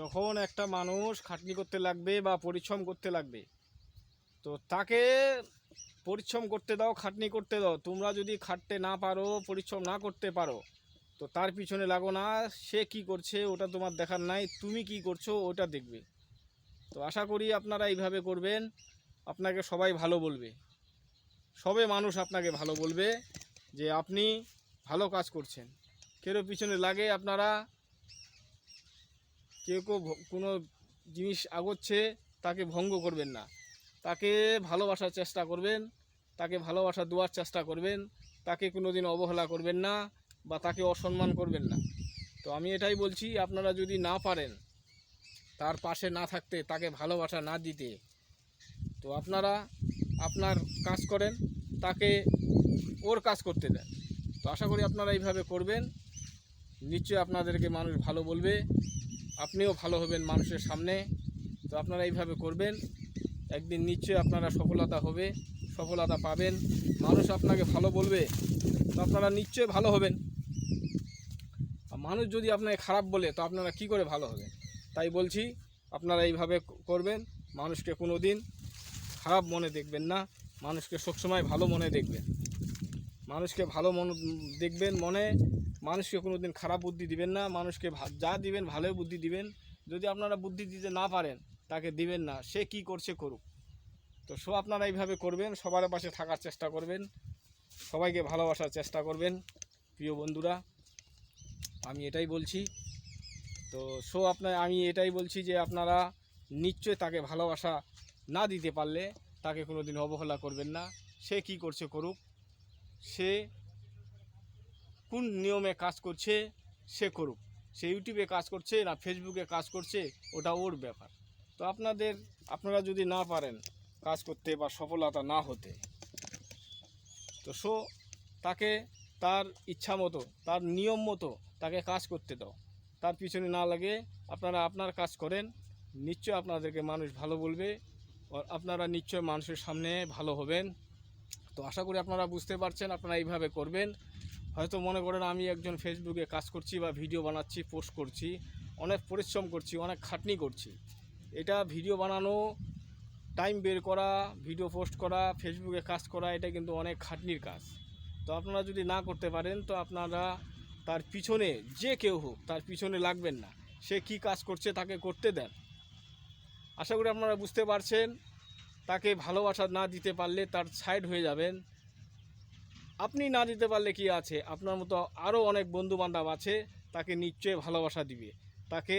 যখন একটা মানুষ খাটনি করতে লাগবে বা পরিশ্রম করতে লাগবে, তো তাকে পরিশ্রম করতে দাও, খাটনি করতে দাও। তোমরা যদি খাটতে না পারো, পরিশ্রম না করতে পারো, তো তার পিছনে লাগো না। সে কি করছে ওটা তোমার দেখার নাই, তুমি কি করছো ওটা দেখবে। তো আশা করি আপনারা এইভাবে করবেন, আপনাকে সবাই ভালো বলবে। সবে মানুষ আপনাকে ভালো বলবে যে আপনি ভালো কাজ করছেন। কেউ পিছনে লাগে আপনারা, কেউ কোনো জিনিস আগোচ্ছে তাকে ভঙ্গ করবেন না, তাকে ভালোবাসার চেষ্টা করবেন, তাকে ভালোবাসা দেওয়ার চেষ্টা করবেন, তাকে কোনো দিন অবহেলা করবেন না বা তাকে অসম্মান করবেন না। তো আমি এটাই বলছি, আপনারা যদি না পারেন তার পাশে না থাকতে, তাকে ভালোবাসা না দিতে, তো আপনারা আপনার কাজ করেন, তাকে ওর কাজ করতে দেন। তো আশা করি আপনারা এইভাবে করবেন, নিশ্চয়ই আপনাদেরকে মানুষ ভালো বলবে, আপনিও ভালো হবেন মানুষের সামনে। তো আপনারা এইভাবে করবেন, একদিন নিশ্চয়ই আপনারা সফলতা হবে, সফলতা পাবেন, মানুষ আপনাকে ভালো বলবে, তো আপনারা নিশ্চয়ই ভালো হবেন। আর মানুষ যদি আপনাকে খারাপ বলে, তো আপনারা কি করে ভালো হবেন? তাই বলছি, আপনারা এইভাবে করবেন, মানুষকে কোনো দিন খারাপ মনে দেখবেন না, মানুষকে সবসময় ভালো মনে দেখবেন, মানুষকে ভালো দেখবেন মনে, মানুষকে কোনো দিন খারাপ বুদ্ধি দিবেন না। মানুষকে যা দিবেন ভালো বুদ্ধি দিবেন। যদি আপনারা বুদ্ধি দিতে না পারেন, তাকে দিবেন না, সে কি করছে করুক। তো আপনারা এইভাবে করবেন, সবার পাশে থাকার চেষ্টা করবেন, সবাইকে ভালোবাসার চেষ্টা করবেন। প্রিয় বন্ধুরা, আমি এটাই বলছি। তো আমি এটাই বলছি যে আপনারা নিশ্চয় তাকে ভালোবাসা না দিতে পারলে তাকে কোনো দিন অবহেলা করবেন না। সে কি করছে করুক, সে কোন নিয়মে কাজ করছে সে করুক, সে ইউটিউবে কাজ করছে না ফেসবুকে কাজ করছে, ওটা ওর ব্যাপার। তো আপনারা যদি না পারেন কাজ করতে বা সফলতা না হতে, তো তাকে তার ইচ্ছা মতো, তার নিয়ম মতো তাকে কাজ করতে দাও, তার পিছনে না লাগে আপনারা আপনার কাজ করেন। নিশ্চয় আপনাদেরকে মানুষ ভালো বলবে, আর আপনারা নিশ্চয় মানুষের সামনে ভালো হবেন। তো আশা করি আপনারা বুঝতে পারছেন, আপনারা এইভাবে করবেন। হয়তো মনে করেন আমি একজন ফেসবুকে কাজ করছি বা ভিডিও বানাচ্ছি, পোস্ট করছি, অনেক পরিশ্রম করছি, অনেক খাটনি করছি। এটা ভিডিও বানানো, টাইম বের করা, ভিডিও পোস্ট করা, ফেসবুকে কাজ করা, এটা কিন্তু অনেক খাটনির কাজ। তো আপনারা যদি না করতে পারেন, তো আপনারা তার পিছনে, যে কেউ হোক, তার পিছনে লাগবেন না। সে কি কাজ করছে তাকে করতে দেন। আশা করি আপনারা বুঝতে পারছেন। তাকে ভালোবাসা না দিতে পারলে তার সাইড হয়ে যাবেন। আপনি না দিতে পারলে কি আছে, আপনার মতো আরও অনেক বন্ধুবান্ধব আছে, তাকে নিশ্চয়ই ভালোবাসা দিবে, তাকে